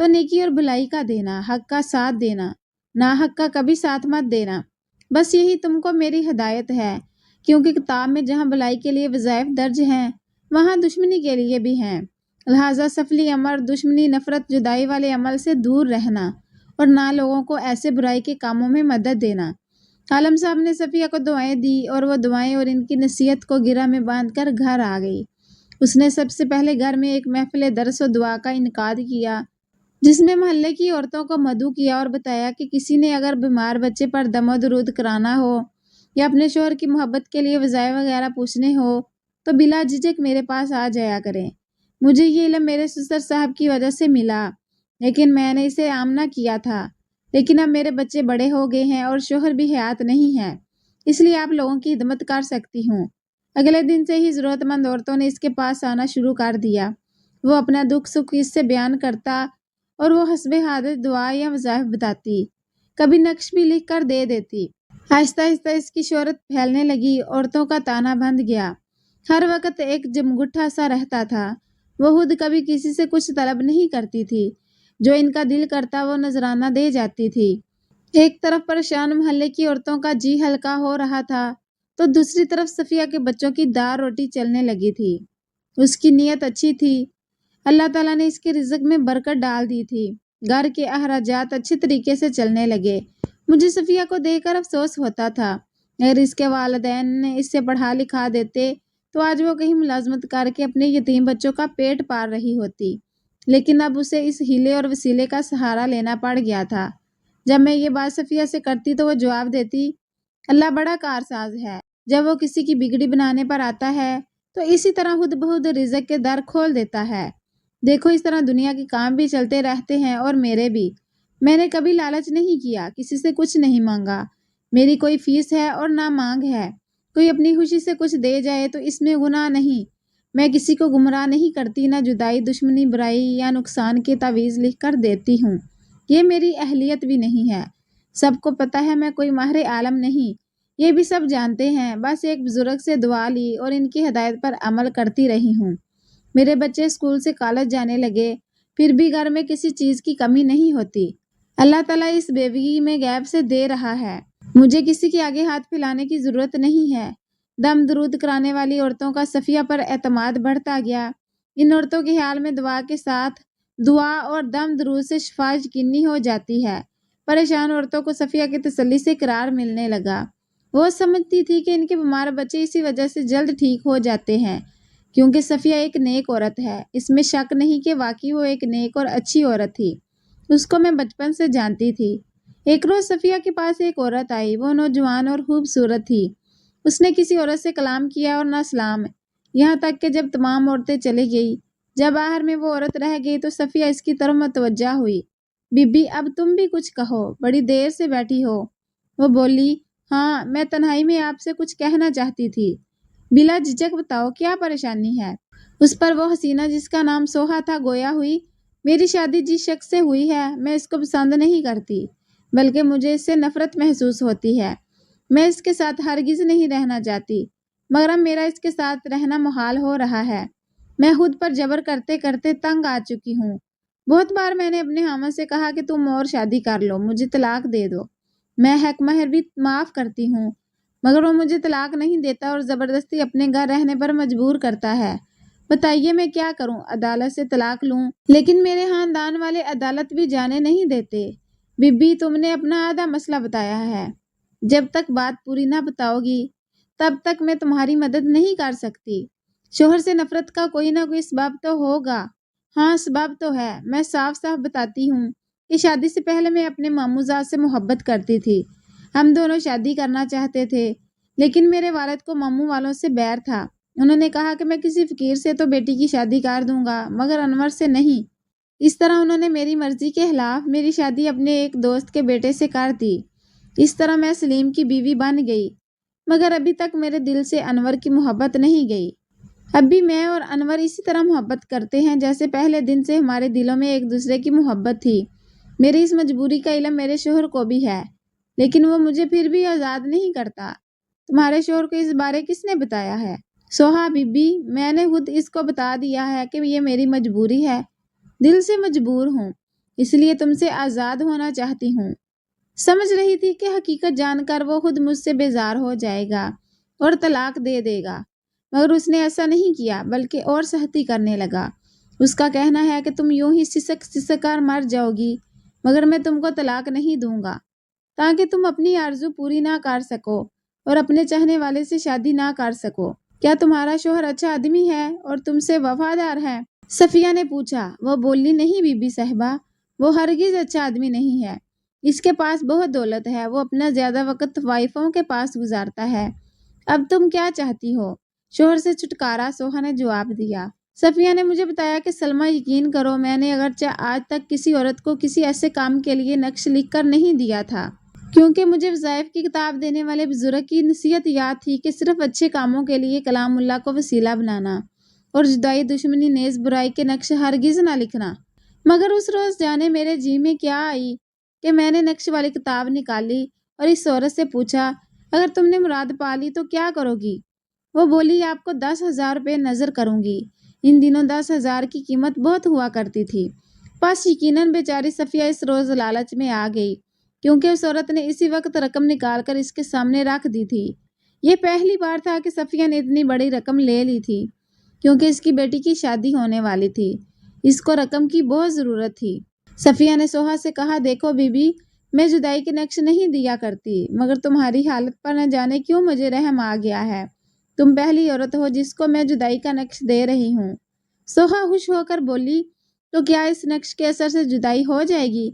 تو نیکی اور بھلائی کا دینا، حق کا ساتھ دینا، ناحق کا کبھی ساتھ مت دینا۔ بس یہی تم کو میری ہدایت ہے، کیونکہ کتاب میں جہاں بھلائی کے لیے وظائف درج ہیں وہاں دشمنی کے لیے بھی ہیں۔ لہٰذا سفلی امر، دشمنی، نفرت، جدائی والے عمل سے دور رہنا اور نہ لوگوں کو ایسے برائی کے کاموں میں مدد دینا۔ عالم صاحب نے صفیہ کو دعائیں دی اور وہ دعائیں اور ان کی نصیحت کو گرہ میں باندھ کر گھر آ گئی۔ اس نے سب سے پہلے گھر میں ایک محفل درس و دعا کا انعقاد کیا، جس میں محلے کی عورتوں کو مدعو کیا اور بتایا کہ کسی نے اگر بیمار بچے پر دم و درود کرانا ہو یا اپنے شوہر کی محبت کے لیے وظائف وغیرہ پوچھنے ہو تو بلا جھجک میرے پاس آ جایا کریں۔ مجھے یہ علم میرے سسر صاحب کی وجہ سے ملا، لیکن میں نے اسے عام نہ کیا تھا۔ لیکن اب میرے بچے بڑے ہو گئے ہیں اور شوہر بھی حیات نہیں ہے، اس لیے آپ لوگوں کی خدمت کر سکتی ہوں۔ اگلے دن سے ہی ضرورت مند عورتوں نے اس کے پاس آنا شروع کر دیا۔ وہ اپنا دکھ سکھ اس سے بیان کرتا اور وہ حسب حاجت دعا یا وظائف بتاتی، کبھی نقش بھی لکھ کر دے دیتی۔ آہستہ آہستہ اس کی شہرت پھیلنے لگی، عورتوں کا تانا بند گیا۔ ہر وقت ایک جمگٹھا سا رہتا تھا۔ وہ خود کبھی کسی سے کچھ طلب نہیں کرتی تھی، جو ان کا دل کرتا وہ نذرانہ دے جاتی تھی۔ ایک طرف پریشان محلے کی عورتوں کا جی ہلکا ہو رہا تھا تو دوسری طرف صفیہ کے بچوں کی دار روٹی چلنے لگی تھی۔ اس کی نیت اچھی تھی، اللہ تعالیٰ نے اس کے رزق میں برکت ڈال دی تھی، گھر کے اخراجات اچھے طریقے سے چلنے لگے۔ مجھے صفیہ کو دیکھ کر افسوس ہوتا تھا، اگر اس کے والدین نے اسے پڑھا لکھا دیتے تو آج وہ کہیں ملازمت کر کے اپنے یتیم بچوں کا پیٹ پال رہی ہوتی، لیکن اب اسے اس ہیلے اور وسیلے کا سہارا لینا پڑ گیا تھا۔ جب میں یہ بات صفیہ سے کرتی تو وہ جواب دیتی، اللہ بڑا کارساز ہے، جب وہ کسی کی بگڑی بنانے پر آتا ہے تو اسی طرح خود بخود رزق کے در کھول دیتا ہے۔ دیکھو اس طرح دنیا کے کام بھی چلتے رہتے ہیں اور میرے بھی۔ میں نے کبھی لالچ نہیں کیا، کسی سے کچھ نہیں مانگا، میری کوئی فیس ہے اور نہ مانگ ہے۔ کوئی اپنی خوشی سے کچھ دے جائے تو اس میں گناہ نہیں۔ میں کسی کو گمراہ نہیں کرتی، نہ جدائی، دشمنی، برائی یا نقصان کے تعویذ لکھ کر دیتی ہوں، یہ میری اہلیت بھی نہیں ہے۔ سب کو پتہ ہے میں کوئی ماہر عالم نہیں، یہ بھی سب جانتے ہیں، بس ایک بزرگ سے دعا لی اور ان کی ہدایت پر عمل کرتی رہی ہوں۔ میرے بچے اسکول سے کالج جانے لگے، پھر بھی گھر میں کسی چیز کی کمی نہیں ہوتی۔ اللہ تعالیٰ اس بیوی میں غیب سے دے رہا ہے، مجھے کسی کے آگے ہاتھ پھیلانے کی ضرورت نہیں ہے۔ دم درود کرانے والی عورتوں کا صفیہ پر اعتماد بڑھتا گیا۔ ان عورتوں کے خیال میں دعا کے ساتھ دعا اور دم درود سے شفا یقینی ہو جاتی ہے۔ پریشان عورتوں کو صفیہ کی تسلی سے قرار ملنے لگا۔ وہ سمجھتی تھی کہ ان کے بیمار بچے اسی وجہ سے جلد ٹھیک ہو جاتے ہیں کیونکہ صفیہ ایک نیک عورت ہے۔ اس میں شک نہیں کہ واقعی وہ ایک نیک اور اچھی عورت تھی، اس کو میں بچپن سے جانتی تھی۔ ایک روز صفیہ کے پاس ایک عورت آئی، وہ نوجوان اور خوبصورت تھی۔ اس نے کسی عورت سے کلام کیا اور نہ سلام، یہاں تک کہ جب تمام عورتیں چلی گئی، جب آخر میں وہ عورت رہ گئی تو صفیہ اس کی طرف متوجہ ہوئی۔ بی بی اب تم بھی کچھ کہو، بڑی دیر سے بیٹھی ہو۔ وہ بولی، ہاں میں تنہائی میں آپ سے کچھ کہنا چاہتی تھی۔ بلا جھجک بتاؤ کیا پریشانی ہے۔ اس پر وہ حسینہ جس کا نام سوہا تھا گویا ہوئی، میری شادی جس شخص سے ہوئی ہے میں اس کو پسند نہیں کرتی، بلکہ مجھے اس سے نفرت محسوس ہوتی ہے۔ میں اس کے ساتھ ہرگز نہیں رہنا چاہتی، مگر اب میرا اس کے ساتھ رہنا محال ہو رہا ہے۔ میں خود پر جبر کرتے کرتے تنگ آ چکی ہوں۔ بہت بار میں نے اپنے خامند سے کہا کہ تم اور شادی کر لو، مجھے طلاق دے دو، میں حق مہر بھی معاف کرتی ہوں، مگر وہ مجھے طلاق نہیں دیتا اور زبردستی اپنے گھر رہنے پر مجبور کرتا ہے۔ بتائیے میں کیا کروں، عدالت سے طلاق لوں؟ لیکن میرے خاندان والے عدالت بھی جانے نہیں دیتے۔ بی بی تم نے اپنا آدھا مسئلہ بتایا ہے، جب تک بات پوری نہ بتاؤ گی تب تک میں تمہاری مدد نہیں کر سکتی۔ شوہر سے نفرت کا کوئی نہ کوئی سبب تو ہوگا۔ ہاں سبب تو ہے، میں صاف صاف بتاتی ہوں کہ شادی سے پہلے میں اپنے ماموں زاد سے محبت کرتی تھی، ہم دونوں شادی کرنا چاہتے تھے، لیکن میرے والد کو ماموں والوں سے بیر تھا۔ انہوں نے کہا کہ میں کسی فقیر سے تو بیٹی کی شادی کر دوں گا مگر انور سے نہیں۔ اس طرح انہوں نے میری مرضی کے خلاف میری شادی اپنے ایک دوست کے بیٹے سے کر دی۔ اس طرح میں سلیم کی بیوی بن گئی، مگر ابھی تک میرے دل سے انور کی محبت نہیں گئی۔ اب بھی میں اور انور اسی طرح محبت کرتے ہیں جیسے پہلے دن سے ہمارے دلوں میں ایک دوسرے کی محبت تھی۔ میری اس مجبوری کا علم میرے شوہر کو بھی ہے، لیکن وہ مجھے پھر بھی آزاد نہیں کرتا۔ تمہارے شوہر کو اس بارے کس نے بتایا ہے؟ سوہا بی بی میں نے خود اس کو بتا دیا ہے کہ یہ میری مجبوری ہے، دل سے مجبور ہوں۔ اس لیے تم سے آزاد ہونا چاہتی ہوں۔ سمجھ رہی تھی کہ حقیقت جان کر وہ خود مجھ سے بیزار ہو جائے گا اور طلاق دے دے گا، مگر اس نے ایسا نہیں کیا بلکہ اور سختی کرنے لگا۔ اس کا کہنا ہے کہ تم یوں ہی سسک سسک کر مر جاؤ گی، مگر میں تم کو طلاق نہیں دوں گا تاکہ تم اپنی آرزو پوری نہ کر سکو اور اپنے چاہنے والے سے شادی نہ کر سکو۔ کیا تمہارا شوہر اچھا آدمی ہے اور تم سے وفادار ہے؟ صفیہ نے پوچھا۔ وہ بولی، نہیں بی بی صاحبہ، وہ ہرگز اچھا آدمی نہیں ہے۔ اس کے پاس بہت دولت ہے، وہ اپنا زیادہ وقت وائفوں کے پاس گزارتا ہے۔ اب تم کیا چاہتی ہو؟ شوہر سے چھٹکارا، سوہا نے جواب دیا۔ صفیہ نے مجھے بتایا کہ سلمیٰ، یقین کرو میں نے اگرچہ آج تک کسی عورت کو کسی ایسے کام کے لیے نقش لکھ کر نہیں دیا تھا، کیونکہ مجھے وظائف کی کتاب دینے والے بزرگ کی نصیحت یاد تھی کہ صرف اچھے کاموں کے لیے کلام اللہ کو وسیلہ بنانا اور جدائی، دشمنی، نیز برائی کے نقش ہرگز نہ لکھنا۔ مگر اس روز جانے میرے جی میں کیا آئی کہ میں نے نقش والی کتاب نکالی اور اس عورت سے پوچھا، اگر تم نے مراد پا لی تو کیا کرو گی؟ وہ بولی، آپ کو 10,000 روپے نظر کروں گی۔ ان دنوں 10,000 کی قیمت بہت ہوا کرتی تھی۔ بس یقیناً بیچاری صفیہ اس روز لالچ میں آ گئی، کیونکہ اس عورت نے اسی وقت رقم نکال کر اس کے سامنے رکھ دی تھی۔ یہ پہلی بار تھا کہ صفیہ نے اتنی بڑی رقم لے لی تھی، کیونکہ اس کی بیٹی کی شادی ہونے والی تھی۔ اس کو رقم کی بہت ضرورت تھی۔ صفیہ نے سوہا سے کہا، دیکھو بی بی، میں جدائی کے نقش نہیں دیا کرتی، مگر تمہاری حالت پر نہ جانے کیوں مجھے رحم آ گیا ہے۔ تم پہلی عورت ہو جس کو میں جدائی کا نقش دے رہی ہوں۔ سوہا خوش ہو کر بولی، تو کیا اس نقش کے اثر سے جدائی ہو جائے گی؟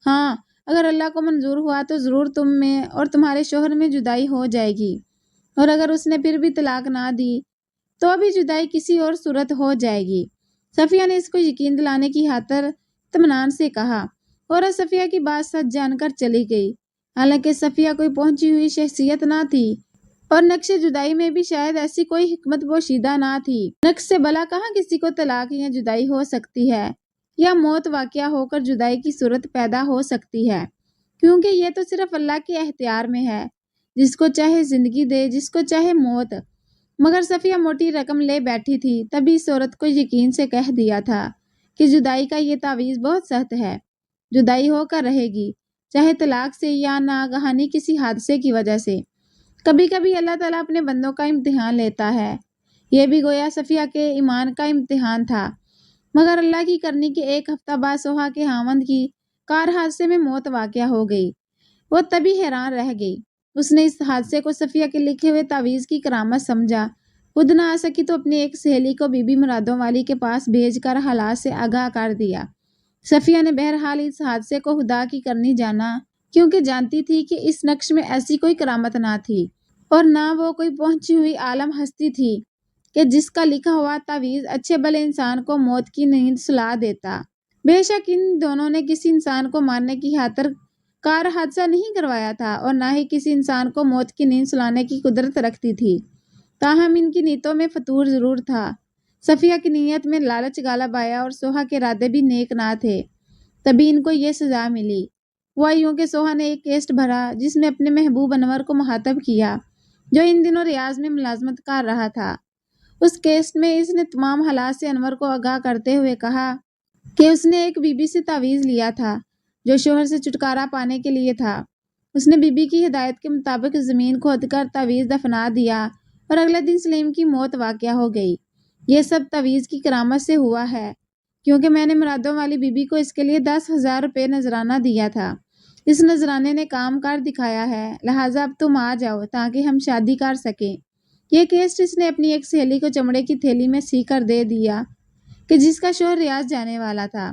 ہاں، اگر اللہ کو منظور ہوا تو ضرور تم میں اور تمہارے شوہر میں جدائی ہو جائے گی، اور اگر اس نے پھر بھی طلاق نہ دی تو بھی جدائی کسی اور صورت ہو جائے گی۔ صفیہ نے اس کو یقین دلانے کی خاطر اطمینان سے کہا، اور صفیہ کی بات سچ جان کر چلی گئی۔ حالانکہ صفیہ کوئی پہنچی ہوئی شخصیت نہ تھی اور نقش جدائی میں بھی شاید ایسی کوئی حکمت پوشیدہ نہ تھی۔ نقش سے بھلا کہاں کسی کو طلاق یا جدائی ہو سکتی ہے، یا موت واقعہ ہو کر جدائی کی صورت پیدا ہو سکتی ہے، کیونکہ یہ تو صرف اللہ کے اختیار میں ہے، جس کو چاہے زندگی دے، جس کو چاہے موت۔ مگر صفیہ موٹی رقم لے بیٹھی تھی، تبھی اس عورت کو یقین سے کہہ دیا تھا کہ جدائی کا یہ تعویذ بہت سخت ہے، جدائی ہو کر رہے گی، چاہے طلاق سے یا ناگہانی کسی حادثے کی وجہ سے۔ کبھی کبھی اللہ تعالیٰ اپنے بندوں کا امتحان لیتا ہے، یہ بھی گویا صفیہ کے ایمان کا امتحان تھا۔ مگر اللہ کی کرنی کے ایک ہفتہ بعد سوہا کے خاوند کی کار حادثے میں موت واقع ہو گئی۔ وہ تبھی حیران رہ گئی۔ اس نے اس حادثے کو صفیہ کے لکھے ہوئے تعویذ کی کرامت سمجھا۔ خود نہ آ سکی تو اپنی ایک سہیلی کو بی بی مرادوں والی کے پاس بھیج کر حالات سے آگاہ کر دیا۔ صفیہ نے بہرحال اس حادثے کو خدا کی کرنی جانا، کیونکہ جانتی تھی کہ اس نقش میں ایسی کوئی کرامت نہ تھی، اور نہ وہ کوئی پہنچی ہوئی عالم ہستی تھی کہ جس کا لکھا ہوا تعویذ اچھے بھلے انسان کو موت کی نیند سلا دیتا۔ بے شک ان دونوں نے کسی انسان کو مارنے کی خاطر کار حادثہ نہیں کروایا تھا، اور نہ ہی کسی انسان کو موت کی نیند سلانے کی قدرت رکھتی تھی، تاہم ان کی نیتوں میں فتور ضرور تھا۔ صفیہ کی نیت میں لالچ غالب آیا اور سوہا کے ارادے بھی نیک نہ تھے، تبھی ان کو یہ سزا ملی۔ ہوا یوں کہ سوہا نے ایک کیسٹ بھرا جس میں اپنے محبوب انور کو مخاطب کیا، جو ان دنوں ریاض میں ملازمت کر رہا تھا۔ اس کیسٹ میں اس نے تمام حالات سے انور کو آگاہ کرتے ہوئے کہا کہ اس نے ایک بی بی سے تعویذ لیا تھا جو شوہر سے چھٹکارا پانے کے لیے تھا۔ اس نے بی بی کی ہدایت کے مطابق زمین کھود کر تعویذ دفنا دیا، اور اگلے دن سلیم کی موت واقع ہو گئی۔ یہ سب تعویذ کی کرامت سے ہوا ہے، کیونکہ میں نے مرادوں والی بی بی کو اس کے لیے 10,000 روپے نذرانہ دیا تھا۔ اس نذرانے نے کام کر دکھایا ہے، لہٰذا اب تم آ جاؤ تاکہ ہم شادی کر سکیں۔ یہ کیسٹ اس نے اپنی ایک سہیلی کو چمڑے کی تھیلی میں سی کر دے دیا کہ جس کا شوہر ریاض جانے والا تھا۔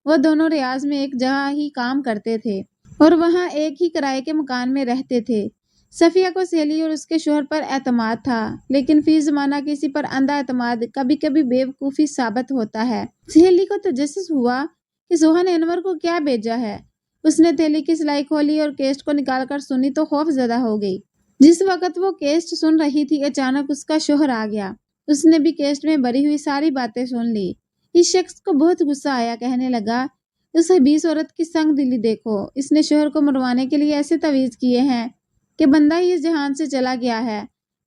وہ دونوں ریاض میں ایک جگہ ہی کام کرتے تھے اور وہاں ایک ہی کرائے کے مکان میں رہتے تھے۔ صفیہ کو سہیلی اور اس کے شوہر پر اعتماد تھا، لیکن فی زمانہ کسی پر اندھا اعتماد کبھی کبھی بے وقوفی ثابت ہوتا ہے۔ سہیلی کو تجسس ہوا کہ سوہا نے انور کو کیا بھیجا ہے۔ اس نے تھیلی کی سلائی کھولی اور کیسٹ کو نکال کر سنی تو خوف زدہ ہو گئی۔ جس وقت وہ کیسٹ سن رہی تھی اچانک اس کا شوہر آ گیا۔ اس نے بھی کیسٹ میں بھری ہوئی ساری باتیں سن لی۔ اس شخص کو بہت غصہ آیا، کہنے لگا، اس خبیث عورت کی سنگ دلی دیکھو، اس نے شوہر کو مروانے کے لیے ایسے تعویذ کیے ہیں کہ بندہ ہی اس جہان سے چلا گیا ہے۔